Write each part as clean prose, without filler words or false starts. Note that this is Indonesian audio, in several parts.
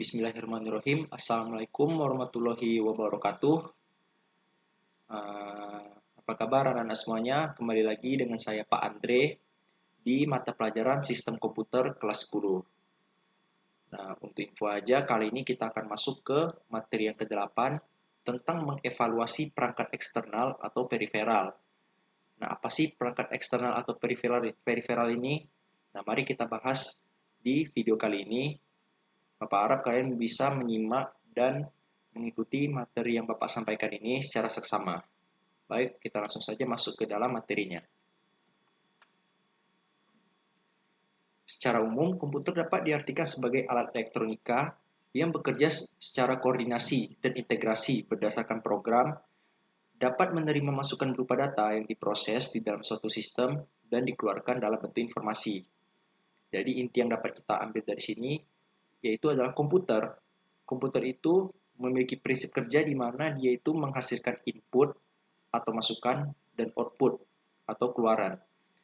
Bismillahirrahmanirrahim. Assalamualaikum warahmatullahi wabarakatuh. Apa kabar anak-anak semuanya? Kembali lagi dengan saya Pak Andre di mata pelajaran Sistem Komputer kelas 10. Nah, untuk info aja, kali ini kita akan masuk ke materi yang ke-8 tentang mengevaluasi perangkat eksternal atau periferal. Nah, apa sih perangkat eksternal atau periferal ini? Nah, mari kita bahas di video kali ini. Bapak harap kalian bisa menyimak dan mengikuti materi yang Bapak sampaikan ini secara seksama. Baik, kita langsung saja masuk ke dalam materinya. Secara umum, komputer dapat diartikan sebagai alat elektronika yang bekerja secara koordinasi dan integrasi berdasarkan program, dapat menerima masukan berupa data yang diproses di dalam suatu sistem dan dikeluarkan dalam bentuk informasi. Jadi inti yang dapat kita ambil dari sini yaitu adalah komputer. Komputer itu memiliki prinsip kerja di mana dia itu menghasilkan input atau masukan dan output atau keluaran.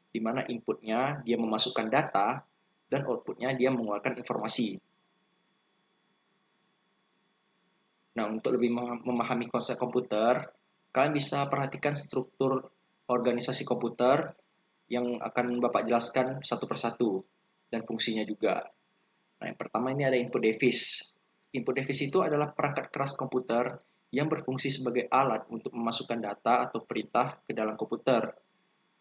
Di mana inputnya dia memasukkan data dan outputnya dia mengeluarkan informasi. Nah, untuk lebih memahami konsep komputer, kalian bisa perhatikan struktur organisasi komputer yang akan Bapak jelaskan satu persatu dan fungsinya juga. Nah, yang pertama ini ada input device. Input device itu adalah perangkat keras komputer yang berfungsi sebagai alat untuk memasukkan data atau perintah ke dalam komputer.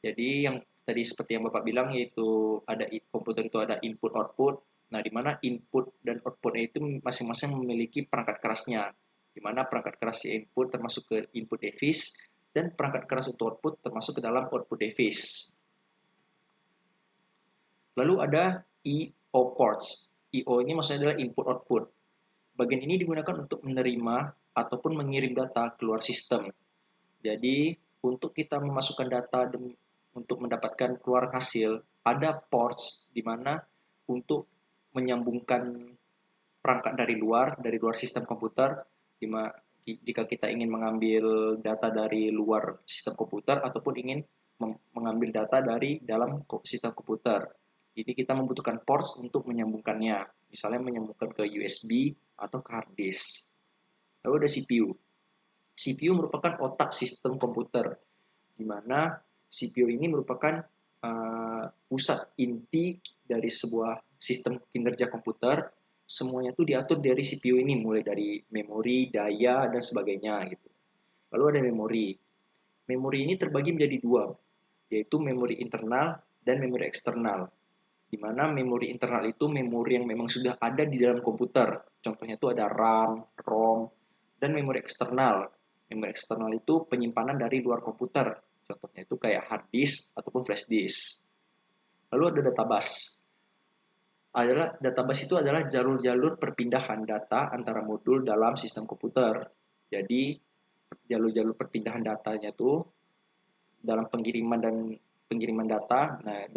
Jadi yang tadi seperti yang Bapak bilang yaitu ada komputer itu ada input output. Nah, di mana input dan outputnya itu masing-masing memiliki perangkat kerasnya. Di mana perangkat keras input termasuk ke input device dan perangkat keras untuk output termasuk ke dalam output device. Lalu ada I/O ports. I/O ini maksudnya adalah input output. Bagian ini digunakan untuk menerima ataupun mengirim data keluar sistem. Jadi, untuk kita memasukkan data dan untuk mendapatkan keluar hasil, ada ports di mana untuk menyambungkan perangkat dari luar sistem komputer, jika kita ingin mengambil data dari luar sistem komputer ataupun ingin mengambil data dari dalam sistem komputer. Jadi kita membutuhkan ports untuk menyambungkannya, misalnya menyambungkan ke USB atau ke hard disk. Lalu ada CPU. CPU merupakan otak sistem komputer, di mana CPU ini merupakan pusat inti dari sebuah sistem kinerja komputer. Semuanya itu diatur dari CPU ini, mulai dari memori, daya, dan sebagainya gitu. Lalu ada memori. Memori ini terbagi menjadi dua, yaitu memori internal dan memori eksternal. Di mana memori internal itu memori yang memang sudah ada di dalam komputer. Contohnya itu ada RAM, ROM, dan memori eksternal. Memori eksternal itu penyimpanan dari luar komputer. Contohnya itu kayak hard disk ataupun flash disk. Lalu ada database. Database itu adalah jalur-jalur perpindahan data antara modul dalam sistem komputer. Jadi jalur-jalur perpindahan datanya itu dalam pengiriman data. Nah,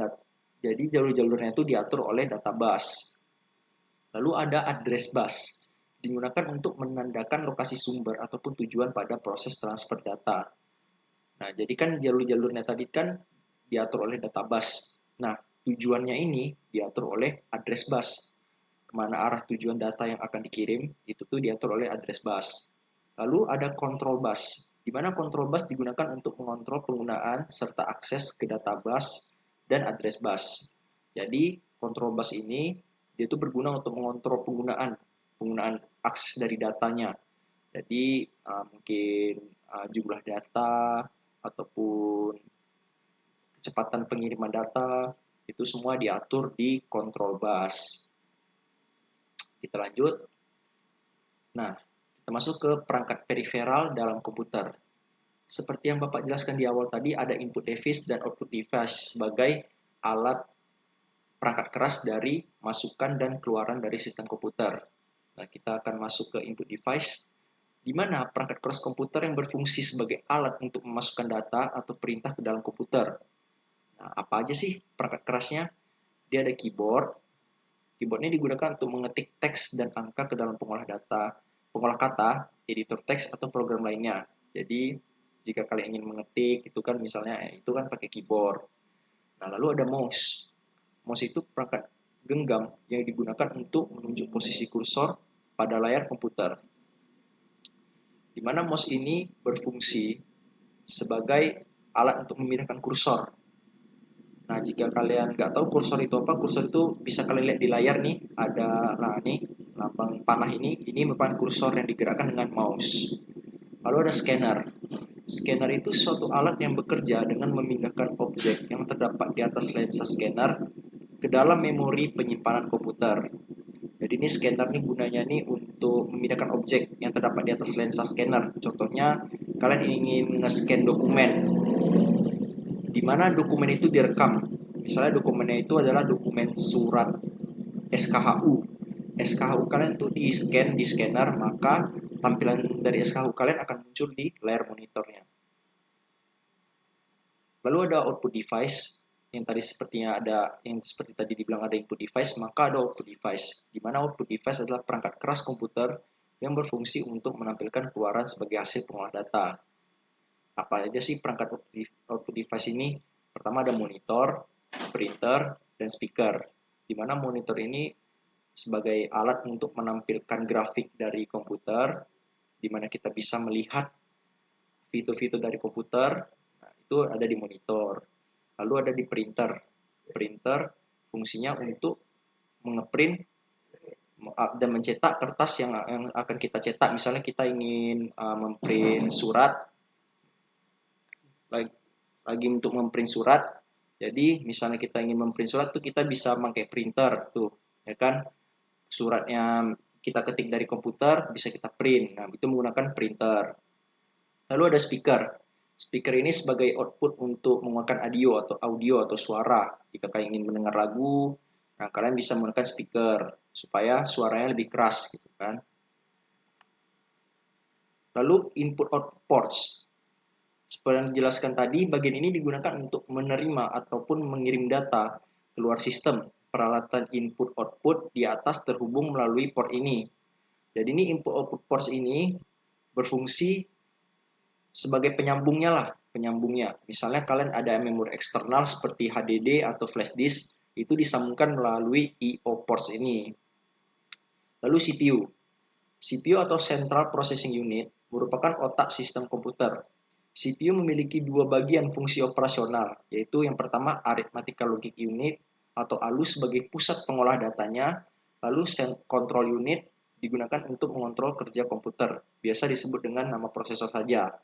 jadi jalur-jalurnya itu diatur oleh database. Lalu ada address bus, digunakan untuk menandakan lokasi sumber ataupun tujuan pada proses transfer data. Nah, jadi kan jalur-jalurnya tadi kan diatur oleh database. Nah, tujuannya ini diatur oleh address bus. Kemana arah tujuan data yang akan dikirim, itu tuh diatur oleh address bus. Lalu ada control bus, di mana control bus digunakan untuk mengontrol penggunaan serta akses ke database dan address bus. Jadi, control bus ini dia itu berguna untuk mengontrol penggunaan akses dari datanya. Jadi, mungkin jumlah data ataupun kecepatan pengiriman data itu semua diatur di control bus. Kita lanjut. Nah, kita masuk ke perangkat periferal dalam komputer. Seperti yang Bapak jelaskan di awal tadi, ada input device dan output device sebagai alat perangkat keras dari masukan dan keluaran dari sistem komputer. Nah, kita akan masuk ke input device, di mana perangkat keras komputer yang berfungsi sebagai alat untuk memasukkan data atau perintah ke dalam komputer. Nah, apa aja sih perangkat kerasnya? Dia ada keyboard. Keyboard ini digunakan untuk mengetik teks dan angka ke dalam pengolah kata, editor teks atau program lainnya. Jadi, jika kalian ingin mengetik, itu kan misalnya itu kan pakai keyboard. Nah, lalu ada mouse. Mouse itu perangkat genggam yang digunakan untuk menunjuk posisi kursor pada layar komputer. Di mana mouse ini berfungsi sebagai alat untuk memindahkan kursor. Nah, jika kalian nggak tahu kursor itu apa, kursor itu bisa kalian lihat di layar nih, ada, nah nih, lambang panah ini merupakan kursor yang digerakkan dengan mouse. Lalu ada scanner. Scanner itu suatu alat yang bekerja dengan memindahkan objek yang terdapat di atas lensa scanner ke dalam memori penyimpanan komputer. Jadi ini scanner nih gunanya nih untuk memindahkan objek yang terdapat di atas lensa scanner. Contohnya, kalian ingin nge-scan dokumen, di mana dokumen itu direkam. Misalnya dokumennya itu adalah dokumen surat SKHU. SKHU kalian tuh di scanner, maka tampilan dari SKHU kalian akan muncul di layar monitornya. Lalu ada output device yang tadi sepertinya ada, yang seperti tadi dibilang ada input device, maka ada output device, di mana output device adalah perangkat keras komputer yang berfungsi untuk menampilkan keluaran sebagai hasil pengolah data. Apa aja sih perangkat output device ini? Pertama ada monitor, printer, dan speaker, di mana monitor ini sebagai alat untuk menampilkan grafik dari komputer, di mana kita bisa melihat fitur-fitur dari komputer. Nah, itu ada di monitor. Lalu ada di printer. Printer fungsinya untuk mengeprint dan mencetak kertas yang akan kita cetak. Misalnya kita ingin memprint surat, lagi untuk memprint surat. Jadi misalnya kita ingin memprint surat tuh kita bisa pakai printer tuh, ya kan? Suratnya kita ketik dari komputer bisa kita print. Nah, itu menggunakan printer. Lalu ada speaker. Speaker ini sebagai output untuk mengeluarkan audio atau suara. Jika kalian ingin mendengar lagu, nah kalian bisa menggunakan speaker supaya suaranya lebih keras gitu kan. Lalu input output ports. Seperti yang dijelaskan tadi, bagian ini digunakan untuk menerima ataupun mengirim data keluar sistem. Peralatan input output di atas terhubung melalui port ini. Jadi ini input output ports ini berfungsi sebagai penyambungnya. Misalnya kalian ada memori eksternal seperti HDD atau flash disk, itu disambungkan melalui I/O ports ini. Lalu CPU. CPU atau Central Processing Unit merupakan otak sistem komputer. CPU memiliki dua bagian fungsi operasional, yaitu yang pertama Arithmetical Logic Unit atau ALU sebagai pusat pengolah datanya, lalu Control Unit digunakan untuk mengontrol kerja komputer, biasa disebut dengan nama prosesor saja.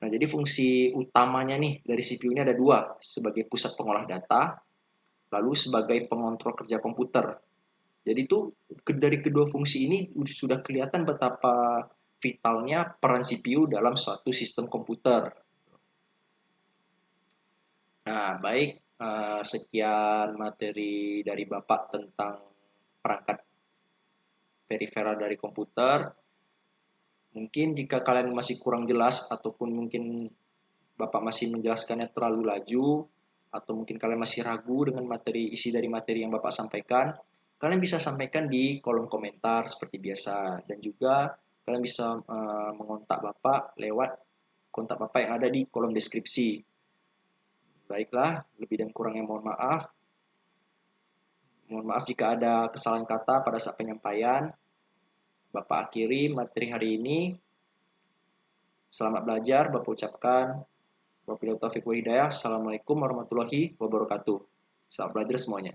Nah, jadi fungsi utamanya nih dari CPU ini ada dua, sebagai pusat pengolah data, lalu sebagai pengontrol kerja komputer. Jadi itu dari kedua fungsi ini sudah kelihatan betapa vitalnya peran CPU dalam suatu sistem komputer. Nah, baik, sekian materi dari Bapak tentang perangkat peripheral dari komputer. Mungkin jika kalian masih kurang jelas ataupun mungkin Bapak masih menjelaskannya terlalu laju, atau mungkin kalian masih ragu dengan isi dari materi yang Bapak sampaikan, kalian bisa sampaikan di kolom komentar seperti biasa. Dan juga kalian bisa mengontak Bapak lewat kontak Bapak yang ada di kolom deskripsi. Baiklah, lebih dan kurangnya mohon maaf. Mohon maaf jika ada kesalahan kata pada saat penyampaian. Bapak akhiri materi hari ini. Selamat belajar, Bapak ucapkan. Wabillahi taufiq wa hidayah. Assalamualaikum warahmatullahi wabarakatuh. Selamat belajar semuanya.